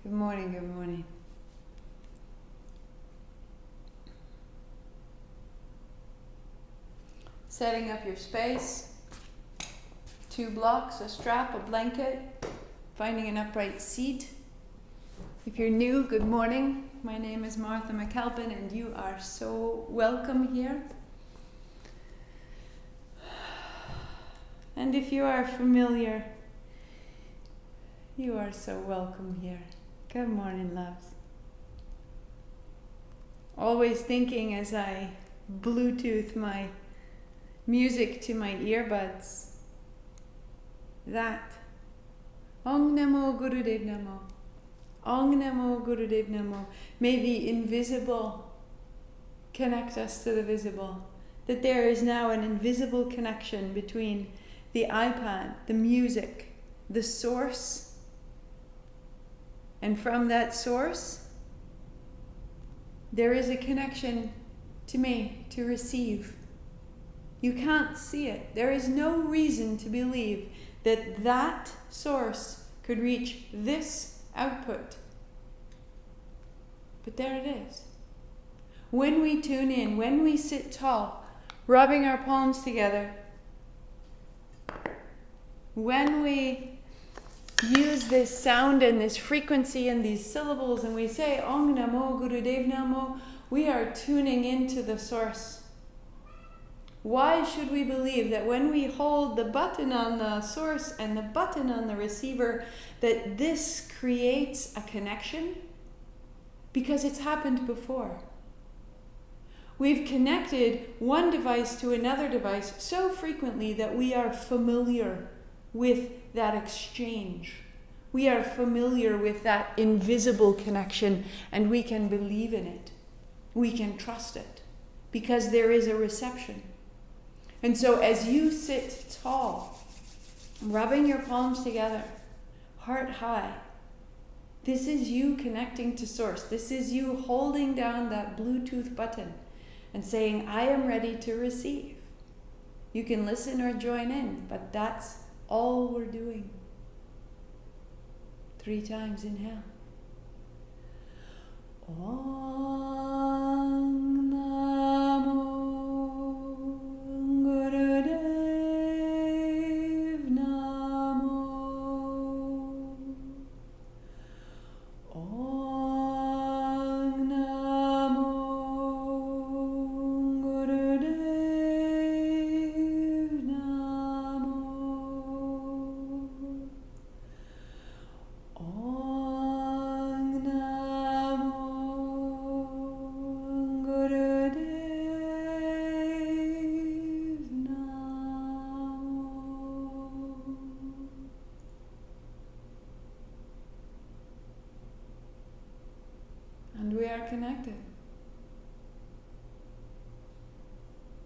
Good morning, good morning. Setting up your space. 2 blocks, a strap, a blanket. Finding an upright seat. If you're new, good morning. My name is Martha McAlpin and you are so welcome here. And if you are familiar, you are so welcome here. Good morning, loves. Always thinking as I Bluetooth my music to my earbuds that Ong Namo Gurudev Namo, Ong Namo Gurudev Namo, may the invisible connect us to the visible, that there is now an invisible connection between the iPad, the music, the source, and from that source there is a connection to me to receive. You can't see it. There is no reason to believe that that source could reach this output. But there it is. When we tune in, when we sit tall, rubbing our palms together, when we use this sound and this frequency and these syllables and we say Ong Namo Gurudev Namo, we are tuning into the source. Why should we believe that when we hold the button on the source and the button on the receiver that this creates a connection? Because it's happened before. We've connected one device to another device so frequently that we are familiar with that exchange. We are familiar with that invisible connection and we can believe in it. We can trust it because there is a reception. And so as you sit tall, rubbing your palms together, heart high, this is you connecting to source. This is you holding down that Bluetooth button and saying, I am ready to receive. You can listen or join in, but that's all we're doing. 3 times inhale. Om Namo Gurudev Namo. Om Namo Gurudev Namo. Om Namo Gurudev Namo. And we are connected.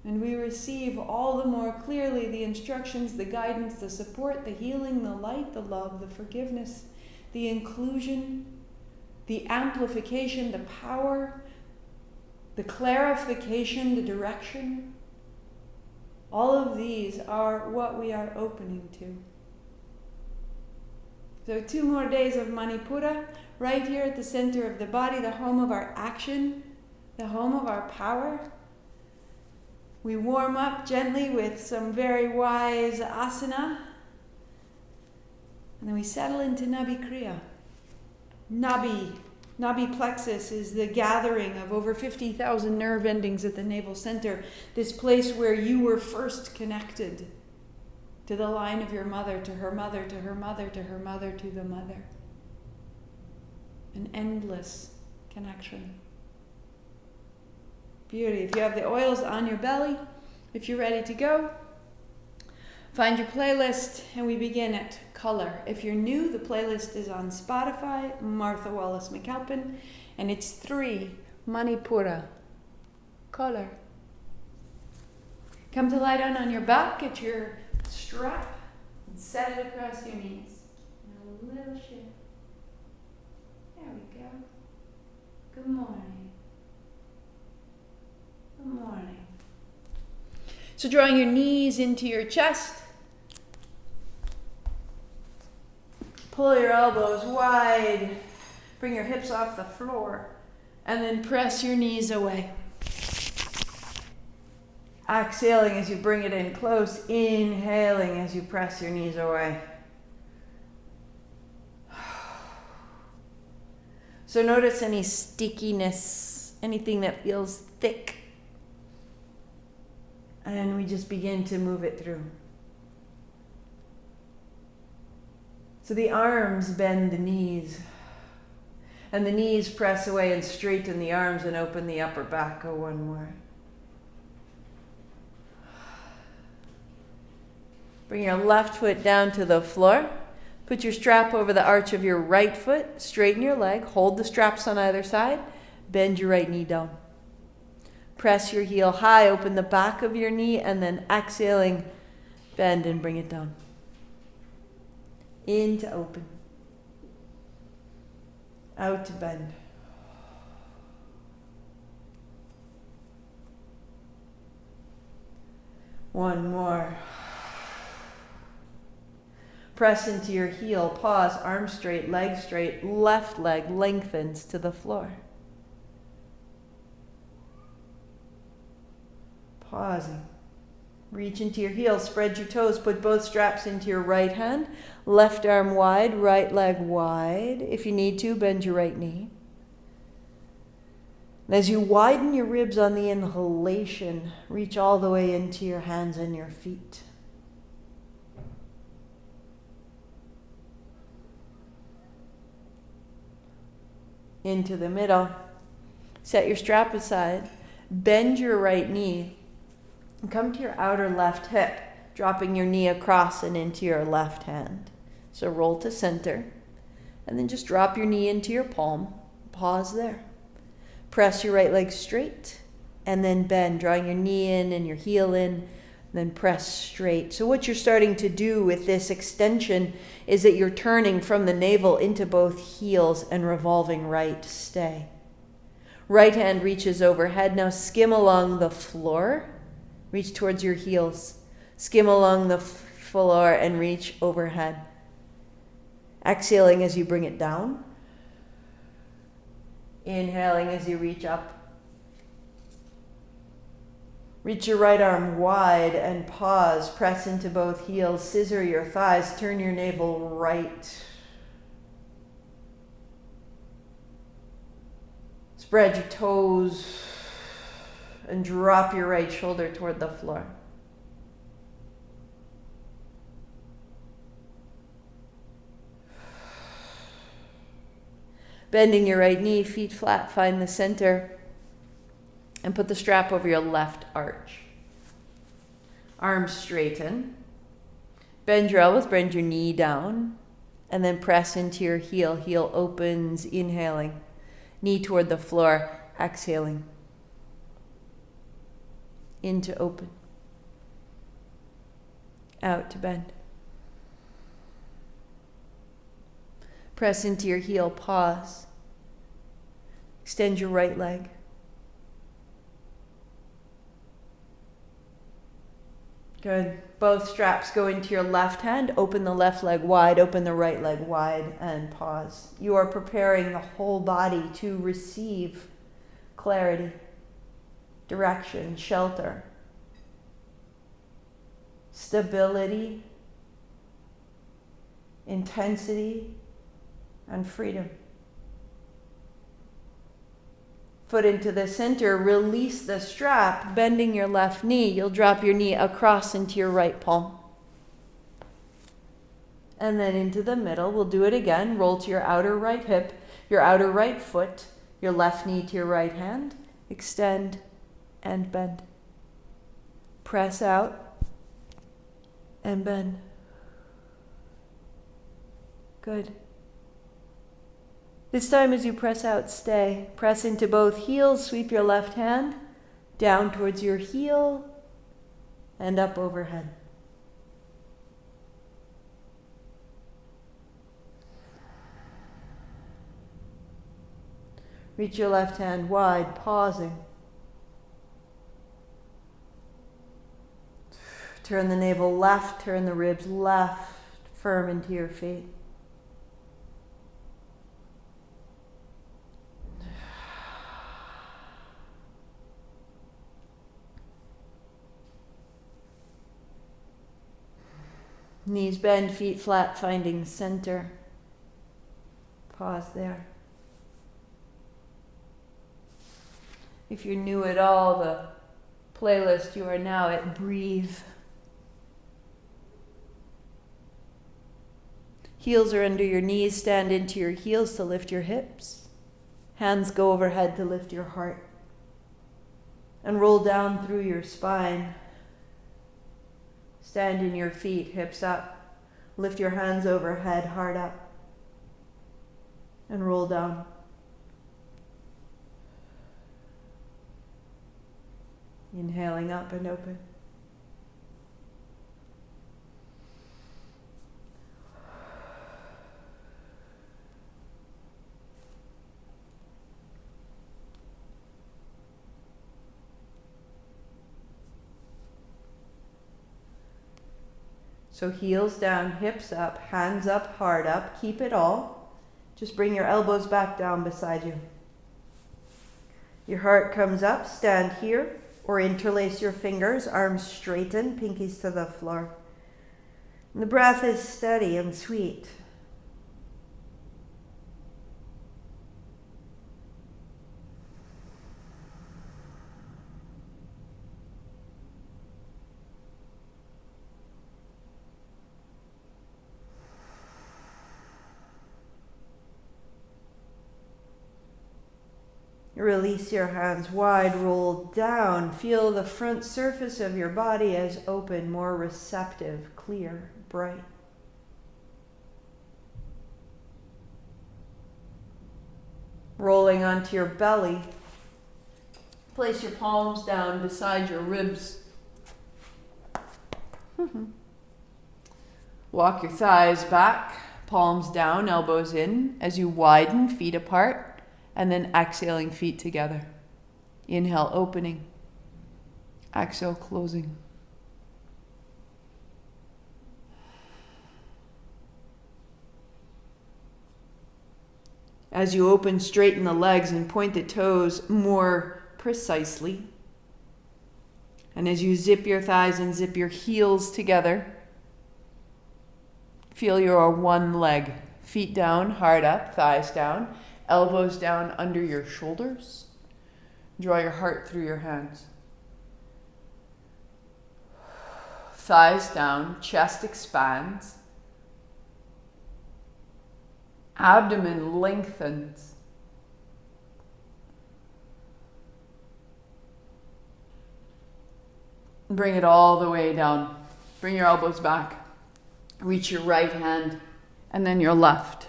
And we receive all the more clearly the instructions, the guidance, the support, the healing, the light, the love, the forgiveness, the inclusion, the amplification, the power, the clarification, the direction. All of these are what we are opening to. So 2 more days of Manipura, right here at the center of the body, the home of our action, the home of our power. We warm up gently with some very wise asana. And then we settle into NABHI KRIYA. NABHI plexus is the gathering of over 50,000 nerve endings at the navel center. This place where you were first connected to the line of your mother, to her mother, to her mother, to her mother, to the mother. An endless connection. Beauty. If you have the oils on your belly, if you're ready to go, find your playlist and we begin at color. If you're new, the playlist is on Spotify, Martha Wallace McAlpin, and it's 3 Manipura. Color. Come to lie down on your back, get your strap, and set it across your knees. And a little shift. There we go. Good morning. Good morning. So drawing your knees into your chest. Pull your elbows wide. Bring your hips off the floor. And then press your knees away. Exhaling as you bring it in close. Inhaling as you press your knees away. So notice any stickiness, anything that feels thick. And we just begin to move it through. So the arms bend the knees. And the knees press away and straighten the arms and open the upper back. Go one more. Bring your left foot down to the floor. Put your strap over the arch of your right foot. Straighten your leg. Hold the straps on either side. Bend your right knee down. Press your heel high. Open the back of your knee. And then exhaling, bend and bring it down. In to open. Out to bend. One more. Press into your heel, pause, arms straight, legs straight, left leg lengthens to the floor. Pausing. Reach into your heels, spread your toes, put both straps into your right hand, left arm wide, right leg wide. If you need to, bend your right knee. And as you widen your ribs on the inhalation, reach all the way into your hands and your feet. Into the middle. Set your strap aside. Bend your right knee. And come to your outer left hip, dropping your knee across and into your left hand. So roll to center. And then just drop your knee into your palm. Pause there. Press your right leg straight. And then bend, drawing your knee in and your heel in. Then press straight. So what you're starting to do with this extension is that you're turning from the navel into both heels and revolving right. Stay. Right hand reaches overhead. Now skim along the floor. Reach towards your heels. Skim along the floor and reach overhead. Exhaling as you bring it down. Inhaling as you reach up. Reach your right arm wide and pause. Press into both heels. Scissor your thighs. Turn your navel right. Spread your toes and drop your right shoulder toward the floor. Bending your right knee, feet flat, find the center. And put the strap over your left arch. Arms straighten. Bend your elbows, bend your knee down. And then press into your heel. Heel opens, inhaling. Knee toward the floor, exhaling. In to open. Out to bend. Press into your heel, pause. Extend your right leg. Good. Both straps go into your left hand. Open the left leg wide, open the right leg wide, and pause. You are preparing the whole body to receive clarity, direction, shelter, stability, intensity, and freedom. Foot into the center, release the strap, bending your left knee. You'll drop your knee across into your right palm. And then into the middle, we'll do it again. Roll to your outer right hip, your outer right foot, your left knee to your right hand. Extend and bend. Press out and bend. Good. This time as you press out, stay. Press into both heels, sweep your left hand down towards your heel and up overhead. Reach your left hand wide, pausing. Turn the navel left, turn the ribs left, firm into your feet. Knees bend, feet flat, finding center. Pause there. If you're new at all, the playlist, you are now at Breathe. Heels are under your knees, stand into your heels to lift your hips. Hands go overhead to lift your heart. And roll down through your spine. Stand in your feet, hips up. Lift your hands overhead, heart up. And roll down. Inhaling up and open. So heels down, hips up, hands up, heart up. Keep it all. Just bring your elbows back down beside you. Your heart comes up, stand here, or interlace your fingers, arms straighten, pinkies to the floor. And the breath is steady and sweet. Release your hands wide, roll down. Feel the front surface of your body as open, more receptive, clear, bright. Rolling onto your belly. Place your palms down beside your ribs. Walk your thighs back, palms down, elbows in. As you widen, feet apart. And then exhaling, feet together. Inhale, opening. Exhale, closing. As you open, straighten the legs and point the toes more precisely. And as you zip your thighs and zip your heels together, feel your one leg. Feet down, heart up, thighs down. Elbows down under your shoulders. Draw your heart through your hands. Thighs down, chest expands. Abdomen lengthens. Bring it all the way down. Bring your elbows back. Reach your right hand and then your left.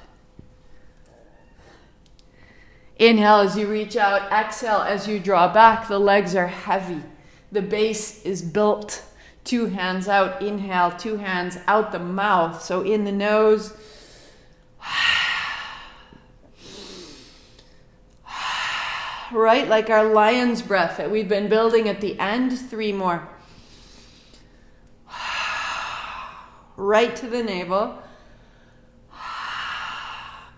Inhale as you reach out, exhale as you draw back. The legs are heavy. The base is built. 2 hands out, inhale, 2 hands out the mouth. So in the nose. Right, like our lion's breath that we've been building at the end. 3 more. Right to the navel.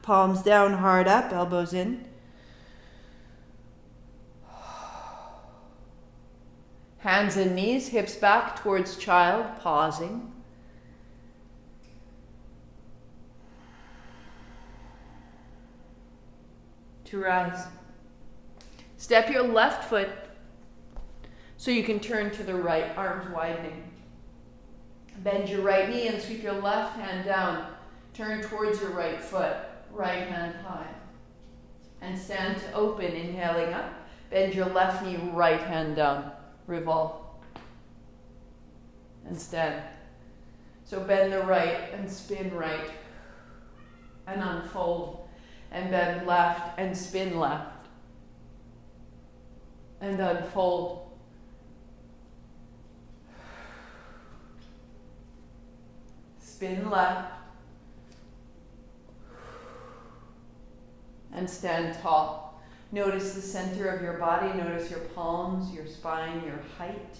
Palms down, heart up, elbows in. Hands and knees, hips back towards child, pausing. To rise. Step your left foot so you can turn to the right, arms widening. Bend your right knee and sweep your left hand down. Turn towards your right foot, right hand high. And stand to open, inhaling up. Bend your left knee, right hand down. Revolve. And stand. So bend the right and spin right. And unfold. And bend left and spin left. And unfold. Spin left. And stand tall. Notice the center of your body. Notice your palms, your spine, your height.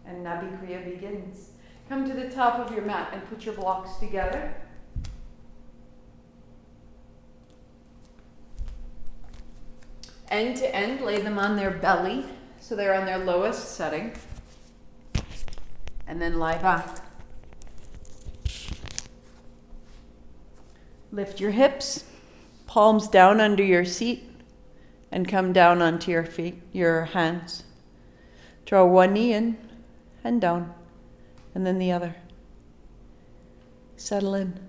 And NABHI KRIYA begins. Come to the top of your mat and put your blocks together. End to end, lay them on their belly, so they're on their lowest setting. And then lie back. Lift your hips, palms down under your seat, and come down onto your feet, your hands. Draw one knee in and down, and then the other. Settle in.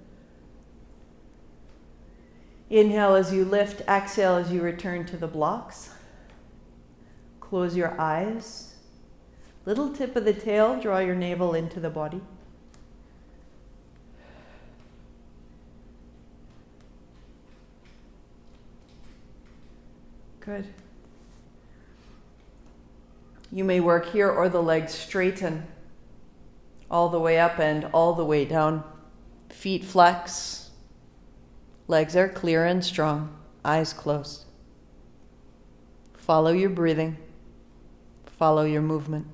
Inhale as you lift, exhale as you return to the blocks. Close your eyes. Little tip of the tail, draw your navel into the body. Good. You may work here or the legs straighten all the way up and all the way down. Feet flex. Legs are clear and strong. Eyes closed. Follow your breathing. Follow your movement.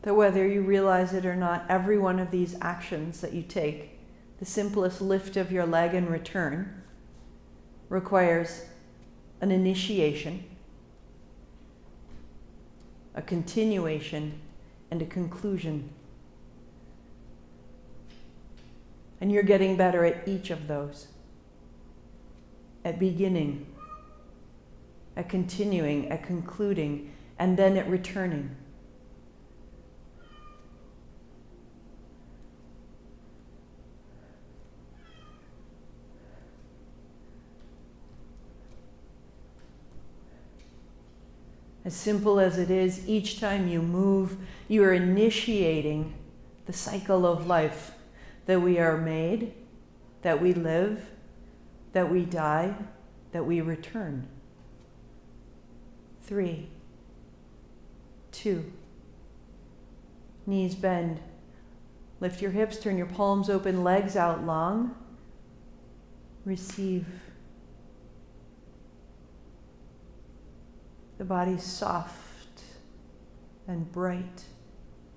That whether you realize it or not, every one of these actions that you take, the simplest lift of your leg and return, requires an initiation, a continuation, and a conclusion. And you're getting better at each of those. At beginning, at continuing, at concluding, and then at returning. As simple as it is, each time you move, you are initiating the cycle of life, that we are made, that we live, that we die, that we return. 3, 2, knees bend. Lift your hips, turn your palms open, legs out long. Receive. The body's soft and bright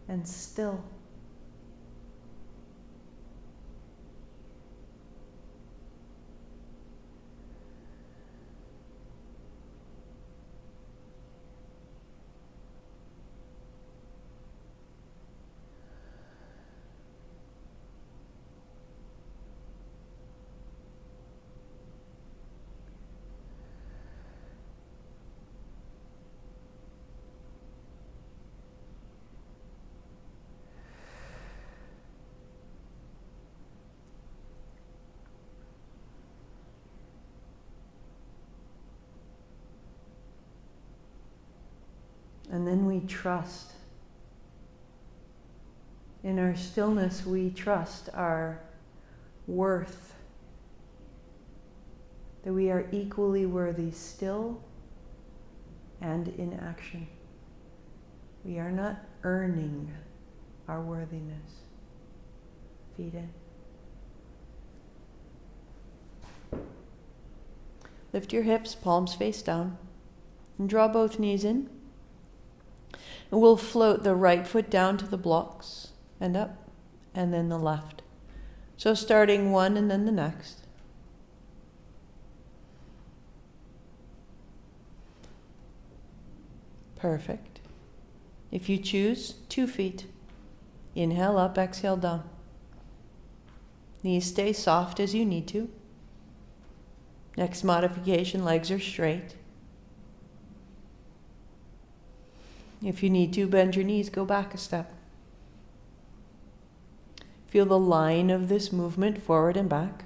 and still. And then we trust. In our stillness, we trust our worth. That we are equally worthy still and in action. We are not earning our worthiness. Feet in. Lift your hips, palms face down, and draw both knees in. And we'll float the right foot down to the blocks and up, and then the left. So starting one and then the next. Perfect. If you choose, 2 feet. Inhale up, exhale down. Knees stay soft as you need to. Next modification, legs are straight. If you need to, bend your knees, go back a step. Feel the line of this movement forward and back.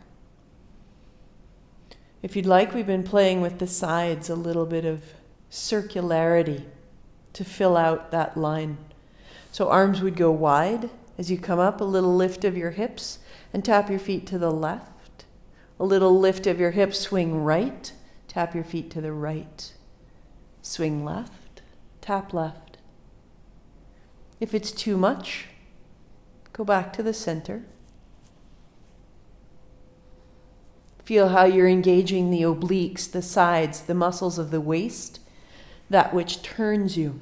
If you'd like, we've been playing with the sides, a little bit of circularity to fill out that line. So arms would go wide As you come up, a little lift of your hips and tap your feet to the left. A little lift of your hips, swing right, tap your feet to the right. Swing left, tap left. If it's too much, go back to the center. Feel how you're engaging the obliques, the sides, the muscles of the waist, that which turns you.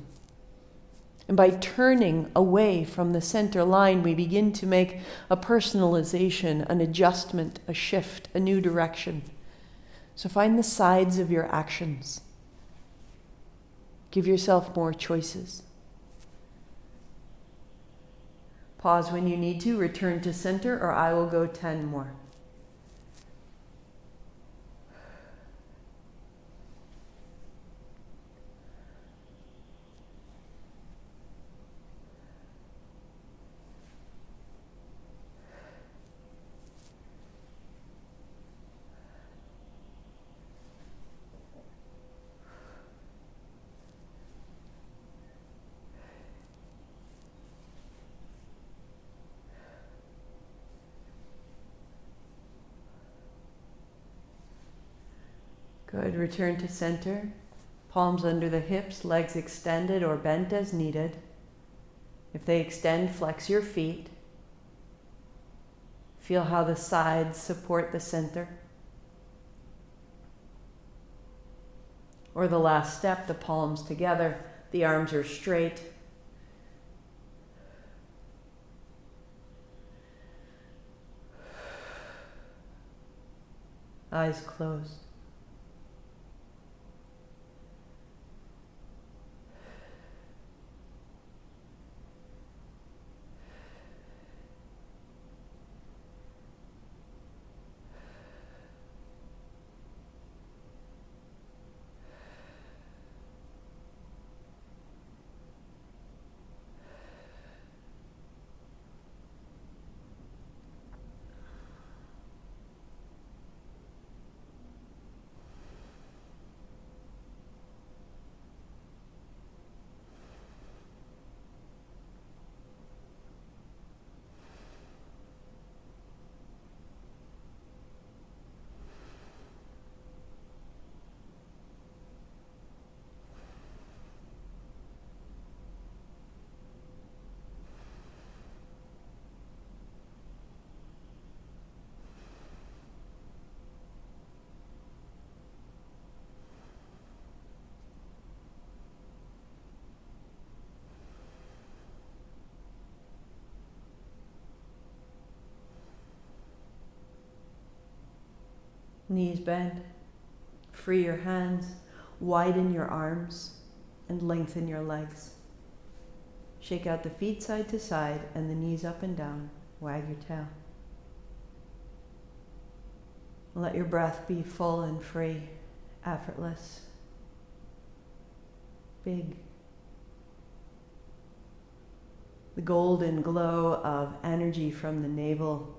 And by turning away from the center line, we begin to make a personalization, an adjustment, a shift, a new direction. So find the sides of your actions. Give yourself more choices. Pause when you need to, return to center, or I will go 10 more. Good. Return to center. Palms under the hips, legs extended or bent as needed. If they extend, flex your feet. Feel how the sides support the center. Or the last step, the palms together, the arms are straight. Eyes closed. Knees bend, free your hands, widen your arms, and lengthen your legs. Shake out the feet side to side and the knees up and down. Wag your tail. Let your breath be full and free, effortless, big. The golden glow of energy from the navel.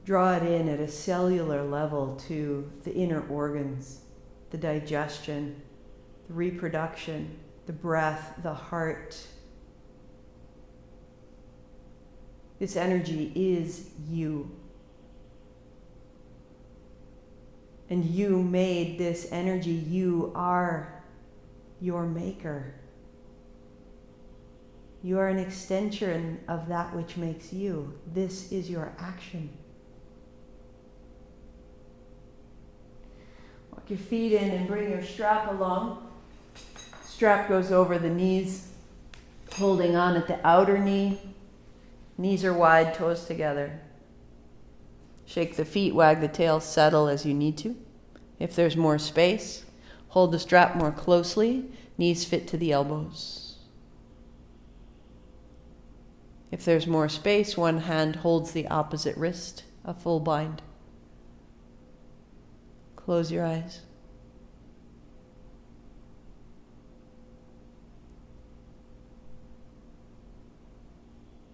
Draw it in at a cellular level to the inner organs, the digestion, the reproduction, the breath, the heart. This energy is you. And you made this energy. You are your maker. You are an extension of that which makes you. This is your action. Walk your feet in and bring your strap along. Strap goes over the knees, holding on at the outer knee. Knees are wide, toes together. Shake the feet, wag the tail, settle as you need to. If there's more space, hold the strap more closely, knees fit to the elbows. If there's more space, one hand holds the opposite wrist, a full bind. Close your eyes.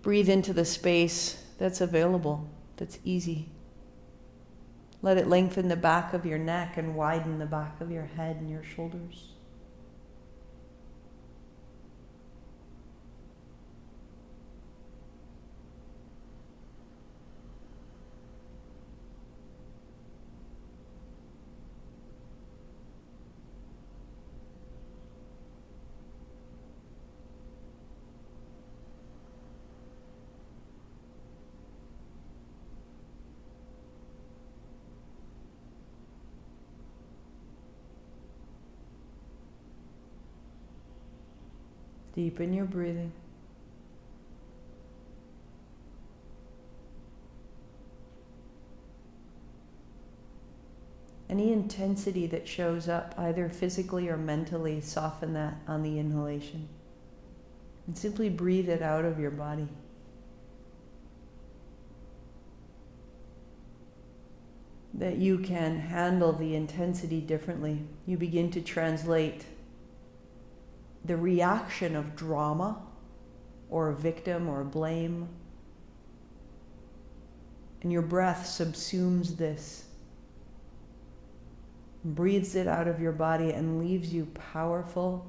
Breathe into the space that's available, that's easy. Let it lengthen the back of your neck and widen the back of your head and your shoulders. Deepen your breathing. Any intensity that shows up, either physically or mentally, soften that on the inhalation. And simply breathe it out of your body. That you can handle the intensity differently. You begin to translate the reaction of drama or a victim or blame. And your breath subsumes this, breathes it out of your body and leaves you powerful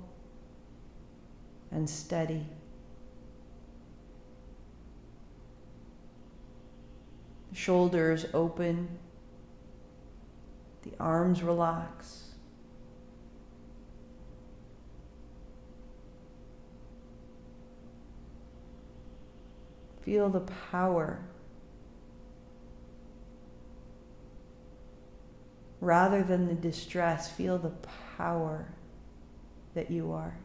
and steady. The shoulders open, the arms relax. Feel the power. Rather than the distress, feel the power that you are.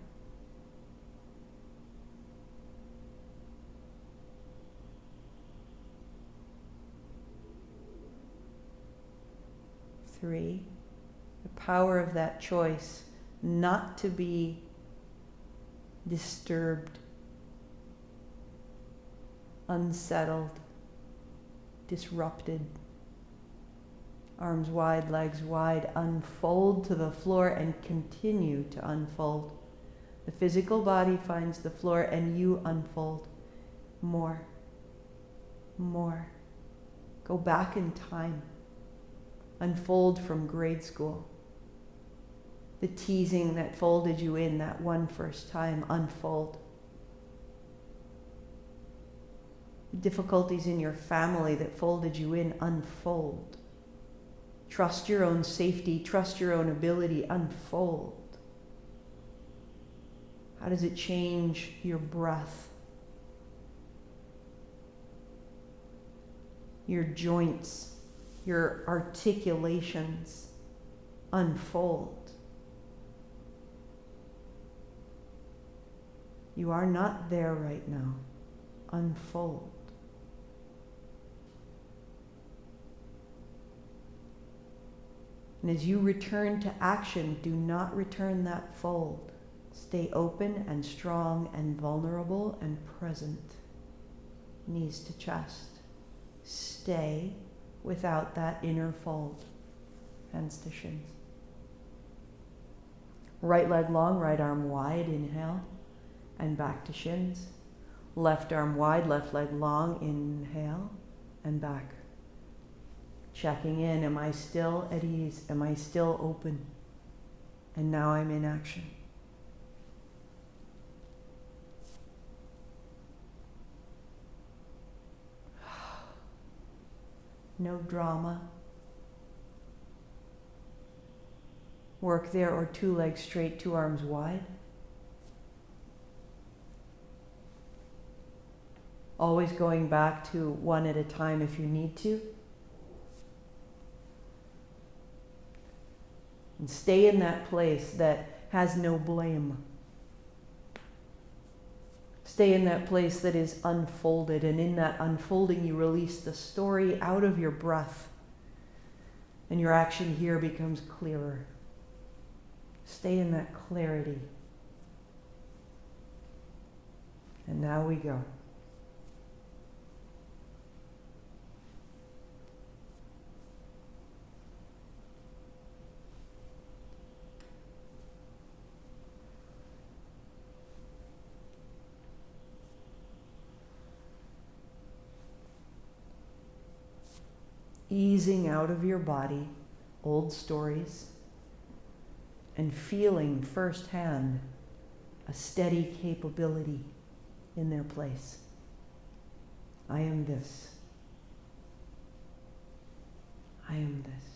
Three, the power of that choice not to be disturbed, unsettled, disrupted. Arms wide, legs wide, unfold to the floor and continue to unfold. The physical body finds the floor and you unfold. More, more. Go back in time. Unfold from grade school. The teasing that folded you in that one first time, unfold. Difficulties in your family that folded you in, unfold. Trust your own safety, trust your own ability, unfold. How does it change your breath? Your joints, your articulations, unfold. You are not there right now. Unfold. And as you return to action, do not return that fold. Stay open and strong and vulnerable and present. Knees to chest. Stay without that inner fold. Hands to shins. Right leg long, right arm wide, inhale, and back to shins. Left arm wide, left leg long, inhale, and back. Checking in, am I still at ease? Am I still open? And now I'm in action. No drama. Work there, or two legs straight, two arms wide. Always going back to one at a time if you need to. And stay in that place that has no blame. Stay in that place that is unfolded, and in that unfolding you release the story out of your breath, and your action here becomes clearer. Stay in that clarity. And now we go. Easing out of your body old stories and feeling firsthand a steady capability in their place. I am this. I am this.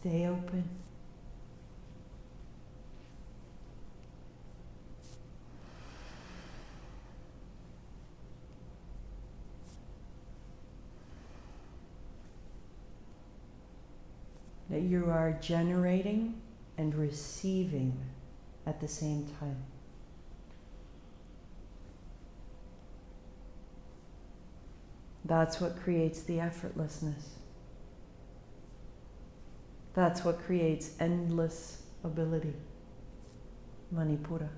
Stay open. That you are generating and receiving at the same time. That's what creates the effortlessness. That's what creates endless ability. Manipura.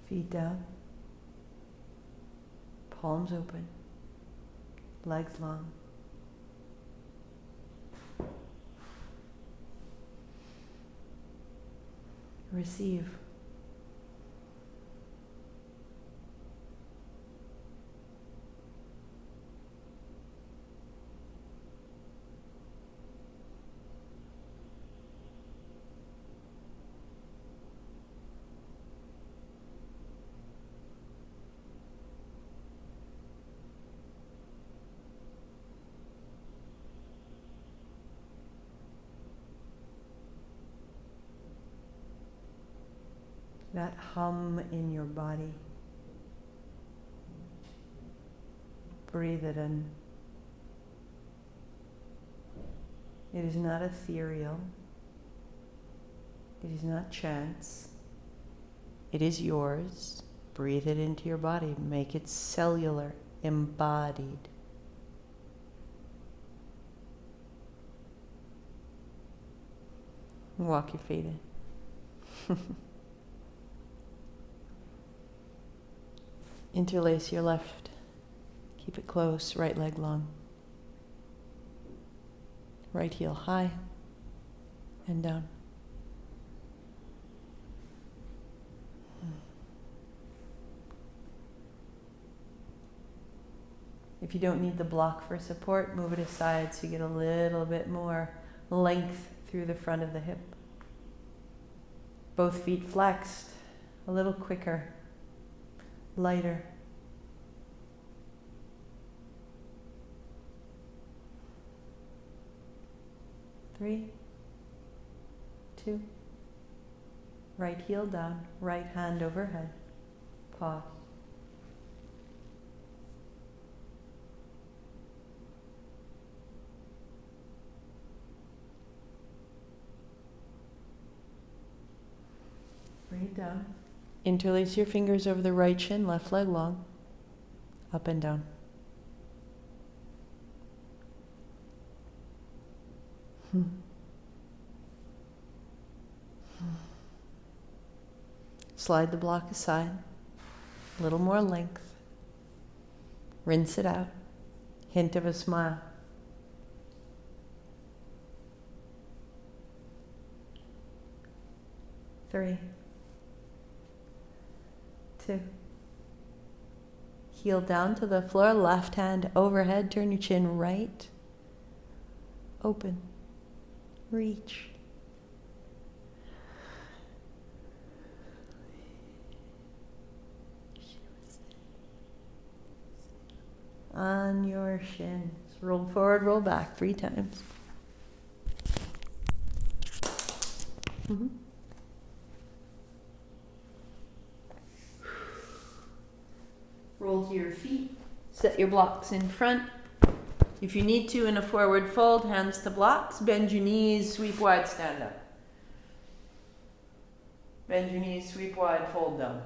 Feet down, palms open, legs long. Receive. That hum in your body. Breathe it in. It is not ethereal. It is not chance. It is yours. Breathe it into your body. Make it cellular, embodied. Walk your feet in. Interlace your left. Keep it close, right leg long. Right heel high and down. If you don't need the block for support, move it aside so you get a little bit more length through the front of the hip. Both feet flexed, a little quicker. Lighter. Three, two, right heel down, right hand overhead. Pause. Bring it down. Interlace your fingers over the right shin, left leg long, up and down. Slide the block aside, a little more length. Rinse it out, hint of a smile. 3, 2. Heel down to the floor, left hand overhead, turn your chin right. Open. Reach. On your shins. Roll forward, roll back 3 times. Roll to your feet. Set your blocks in front. If you need to, in a forward fold, hands to blocks. Bend your knees, sweep wide, stand up. Bend your knees, sweep wide, fold down.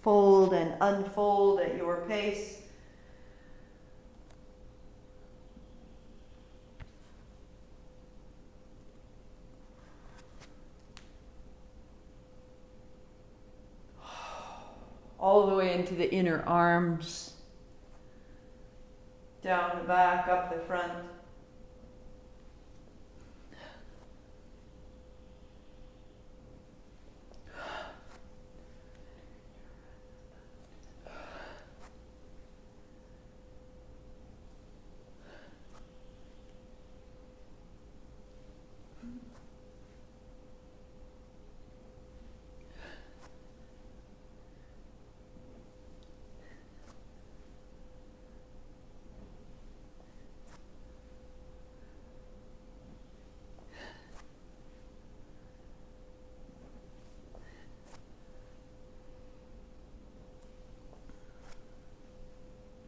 Fold and unfold at your pace. All the way into the inner arms. Down the back, up the front.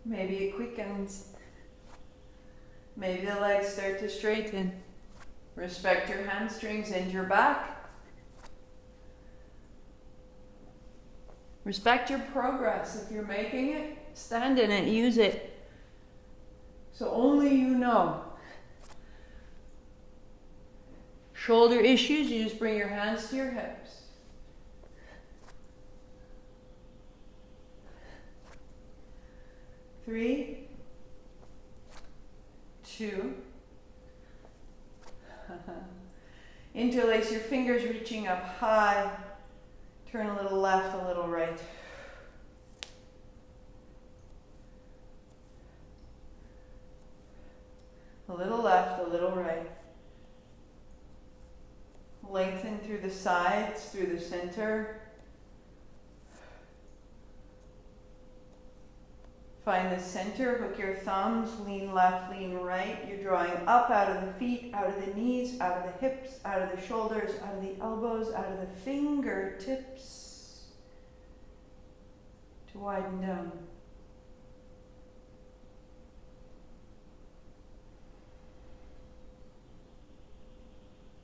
Maybe it quickens. Maybe the legs start to straighten. Respect your hamstrings and your back. Respect your progress. If you're making it, stand in it, use it. So only you know. Shoulder issues, you just bring your hands to your hips. 3, 2. Interlace your fingers, reaching up high. Turn a little left, a little right. A little left, a little right. Lengthen through the sides, through the center. Find the center, hook your thumbs, lean left, lean right. You're drawing up out of the feet, out of the knees, out of the hips, out of the shoulders, out of the elbows, out of the fingertips to widen down.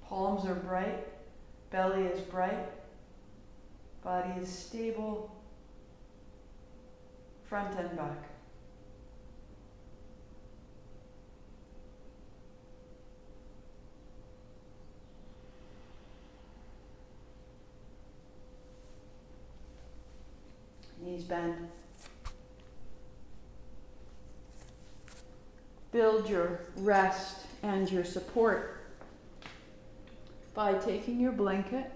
Palms are bright, belly is bright, body is stable, front and back. Knees bend. Build your rest and your support by taking your blanket,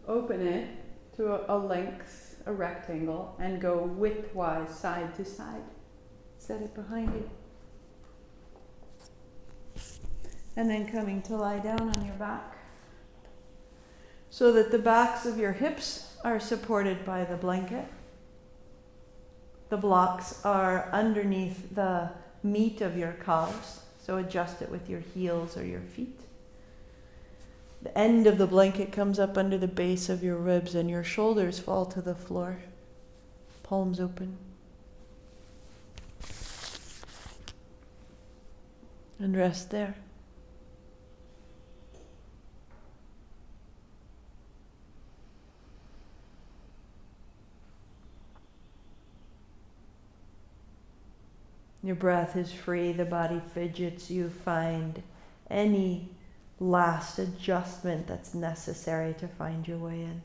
open it to a length, a rectangle, and go widthwise side to side. Set it behind you. And then coming to lie down on your back, so that the backs of your hips are supported by the blanket. The blocks are underneath the meat of your calves, so adjust it with your heels or your feet. The end of the blanket comes up under the base of your ribs and your shoulders fall to the floor. Palms open. And rest there. Your breath is free, the body fidgets, you find any last adjustment that's necessary to find your way in.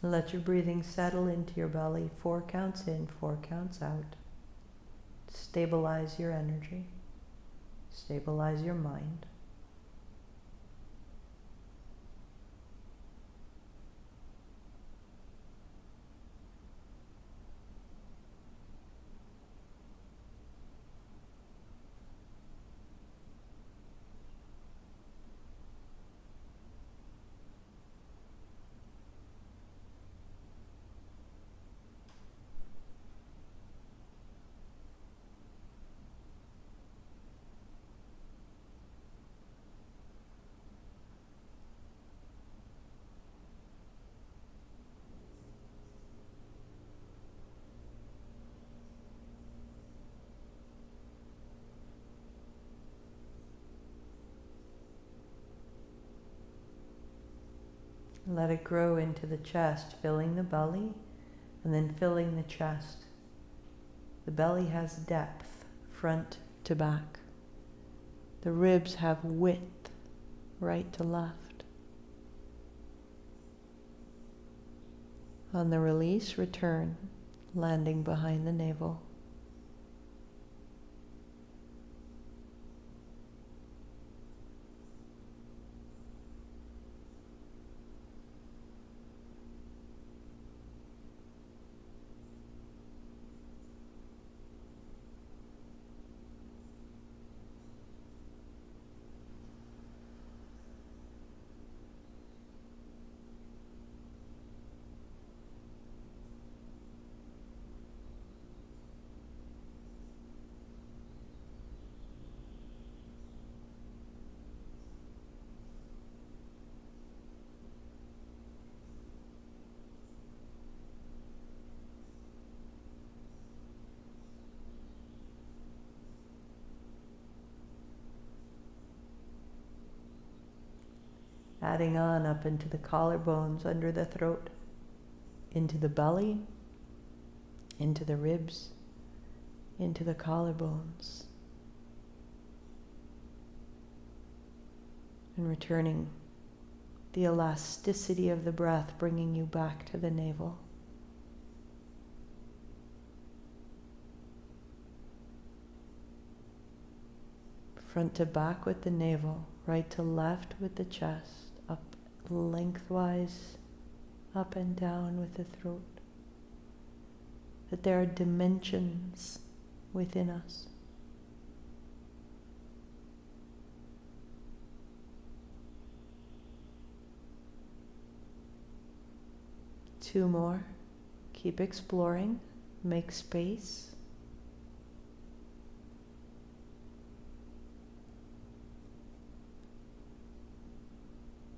Let your breathing settle into your belly. 4 counts in, 4 counts out. Stabilize your energy. Stabilize your mind. Let it grow into the chest, filling the belly and then filling the chest. The belly has depth, front to back. The ribs have width, right to left. On the release, return, landing behind the navel. Adding on up into the collarbones, under the throat, into the belly, into the ribs, into the collarbones. And returning the elasticity of the breath, bringing you back to the navel. Front to back with the navel, right to left with the chest, up lengthwise, up and down with the throat. That there are dimensions within us. Two more. Keep exploring. Make space.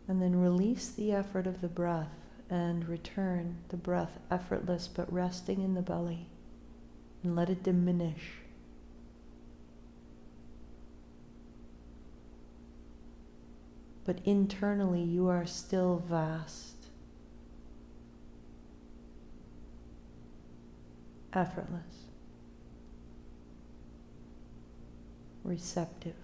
And then release the effort of the breath and return the breath effortless but resting in the belly, and let it diminish. But internally you are still vast, effortless, receptive.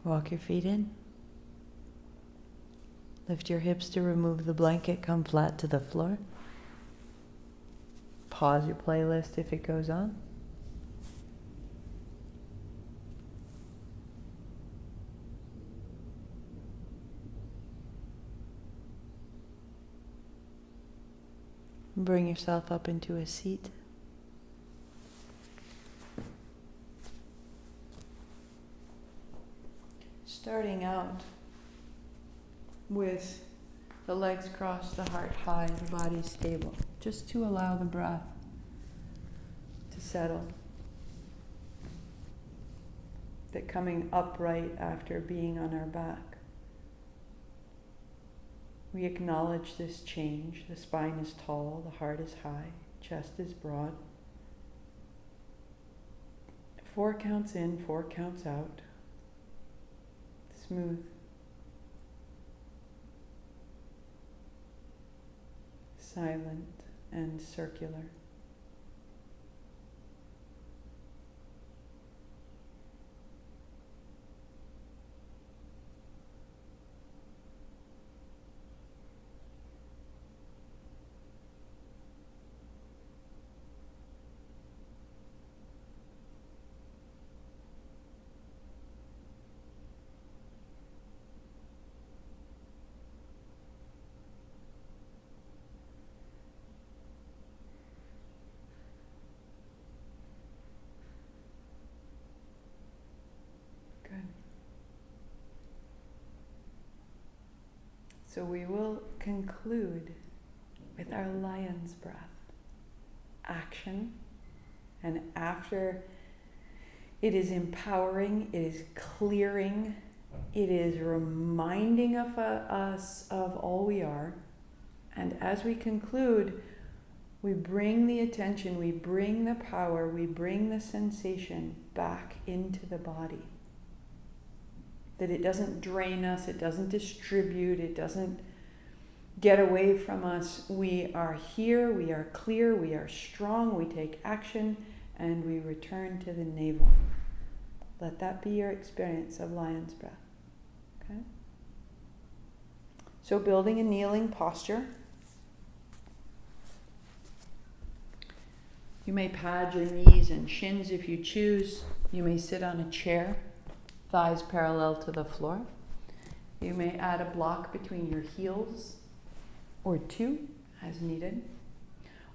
Walk your feet in. Lift your hips to remove the blanket, come flat to the floor. Pause your playlist if it goes on. Bring yourself up into a seat. Starting out with the legs crossed, the heart high, the body stable, just to allow the breath to settle. That coming upright after being on our back. We acknowledge this change. The spine is tall, the heart is high, chest is broad. 4 counts in, 4 counts out. Smooth. Silent and circular. So we will conclude with our lion's breath. Action. And after it is empowering, it is clearing, it is reminding of us of all we are. And as we conclude, we bring the attention, we bring the power, we bring the sensation back into the body. That it doesn't drain us, it doesn't distribute, it doesn't get away from us. We are here, we are clear, we are strong, we take action, and we return to the navel. Let that be your experience of lion's breath. Okay? So building a kneeling posture. You may pad your knees and shins if you choose. You may sit on a chair, thighs parallel to the floor. You may add a block between your heels or 2 as needed.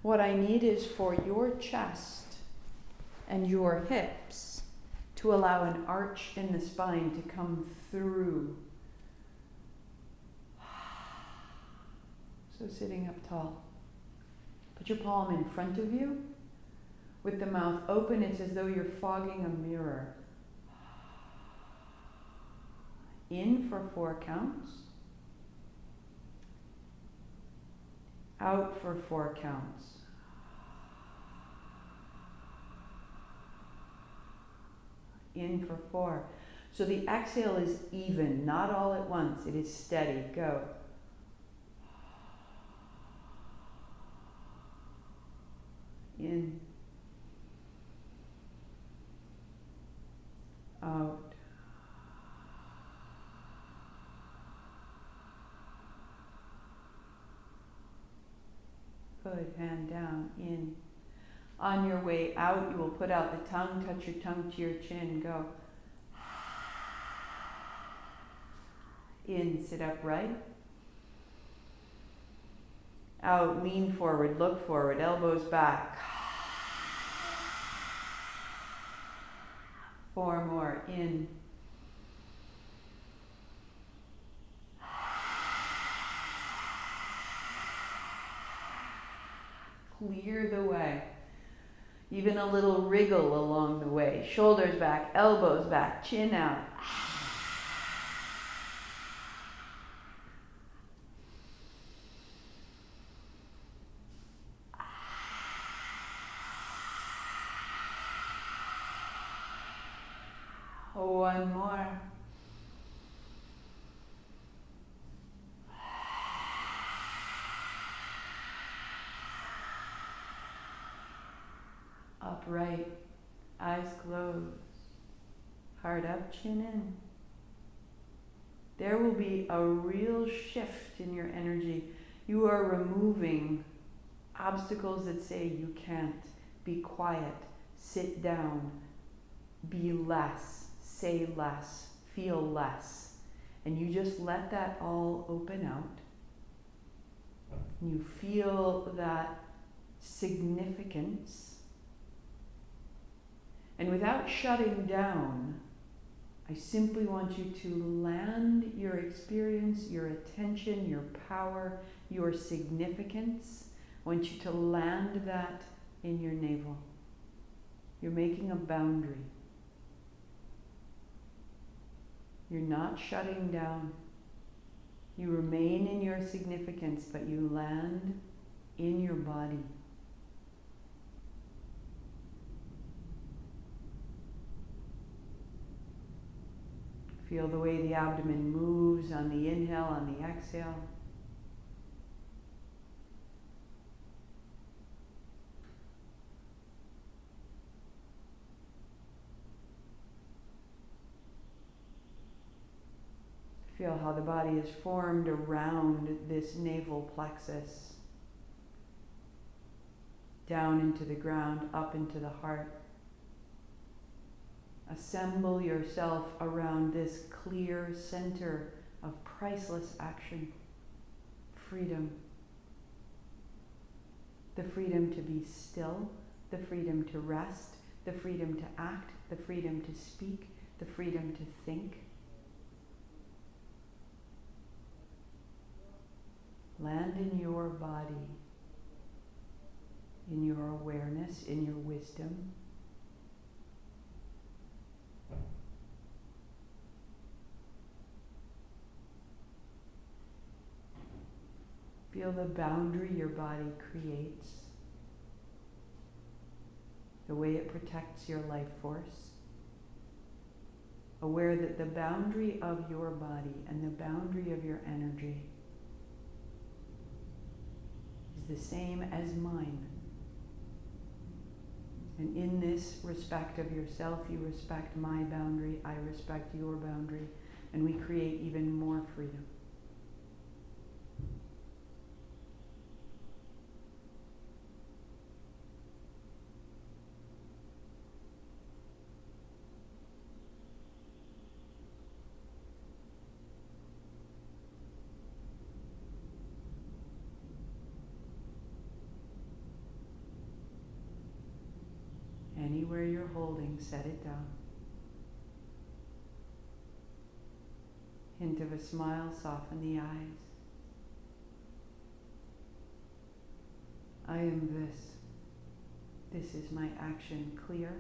What I need is for your chest and your hips to allow an arch in the spine to come through. So sitting up tall. Put your palm in front of you. With the mouth open, it's as though you're fogging a mirror. In for 4 counts. Out for 4 counts. In for 4. So the exhale is even, not all at once. It is steady. Go. In. Out. Good, hand down, in. On your way out, you will put out the tongue, touch your tongue to your chin, go. In, sit upright. Out, lean forward, look forward, elbows back. 4 more, in. Clear the way. Even a little wriggle along the way. Shoulders back, elbows back, chin out. One more. Upright, eyes closed, heart up, chin in. there will be a real shift in your energy. You are removing obstacles that say you can't. Be quiet, sit down, be less, say less, feel less. And you just let that all open out. You feel that significance. And without shutting down, I simply want you to land your experience, your attention, your power, your significance. I want you to land that in your navel. You're making a boundary. You're not shutting down. You remain in your significance, but you land in your body. Feel the way the abdomen moves on the inhale, on the exhale. Feel how the body is formed around this navel plexus. Down into the ground, up into the heart. Assemble yourself around this clear center of priceless action, freedom. The freedom to be still, the freedom to rest, the freedom to act, the freedom to speak, the freedom to think. Land in your body, in your awareness, in your wisdom. Feel the boundary your body creates, the way it protects your life force. Aware that the boundary of your body and the boundary of your energy is the same as mine. And in this respect of yourself, you respect my boundary, I respect your boundary, and we create even more freedom. Anywhere you're holding, set it down. Hint of a smile, soften the eyes. I am this. This is my action, clear,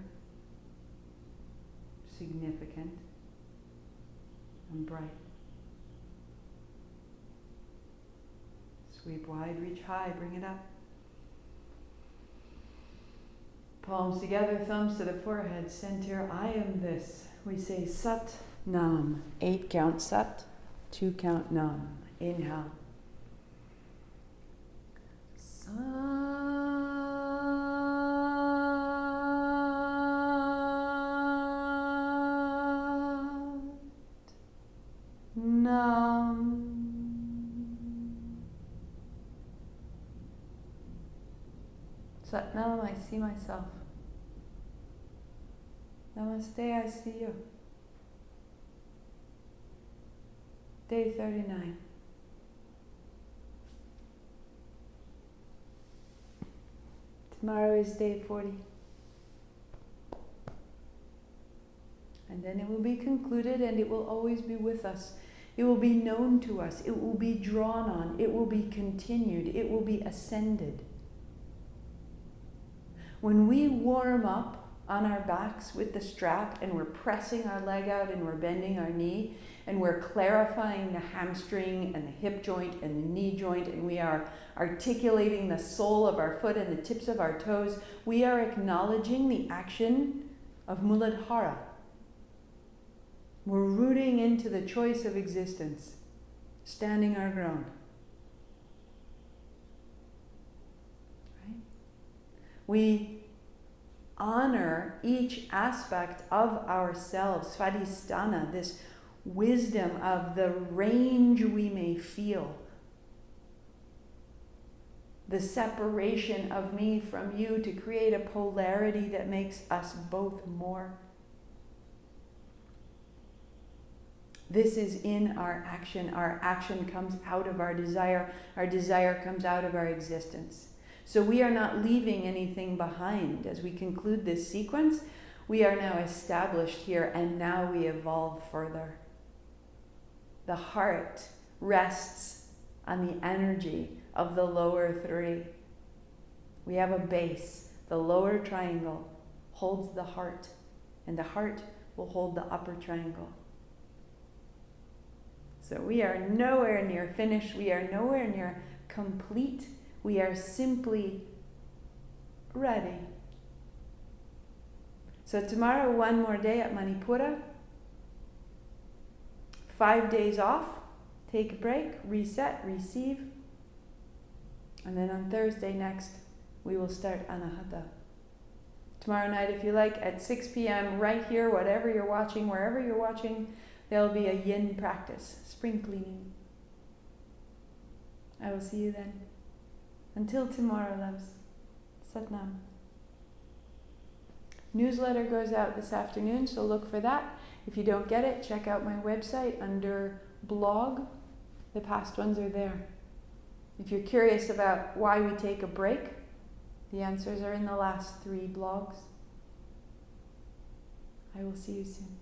significant, and bright. Sweep wide, reach high, bring it up. Palms together, thumbs to the forehead, center, I am this. We say Sat Nam. 8 count Sat, 2 count Nam. Inhale. Sat Nam. Sat Nam, I see myself. Namaste, I see you. Day 39. Tomorrow is day 40. And then it will be concluded and it will always be with us. It will be known to us. It will be drawn on. It will be continued. It will be ascended. When we warm up on our backs with the strap and we're pressing our leg out and we're bending our knee and we're clarifying the hamstring and the hip joint and the knee joint and we are articulating the sole of our foot and the tips of our toes, we are acknowledging the action of Muladhara. We're rooting into the choice of existence, standing our ground. Right? We honor each aspect of ourselves, Svadhisthana, this wisdom of the range we may feel. The separation of me from you to create a polarity that makes us both more. This is in our action. Our action comes out of our desire. Our desire comes out of our existence. So we are not leaving anything behind. As we conclude this sequence, we are now established here, and now we evolve further. The heart rests on the energy of the lower three. We have a base. The lower triangle holds the heart, and the heart will hold the upper triangle. So we are nowhere near finished. We are nowhere near complete. We are simply ready. So tomorrow, one more day at Manipura. 5 days off. Take a break, reset, receive. And then on Thursday next, we will start Anahata. Tomorrow night, if you like, at 6 p.m. right here, whatever you're watching, wherever you're watching, there'll be a yin practice, spring cleaning. I will see you then. Until tomorrow, loves. Satnam. Newsletter goes out this afternoon, so look for that. If you don't get it, check out my website under blog. The past ones are there. If you're curious about why we take a break, the answers are in the last 3 blogs. I will see you soon.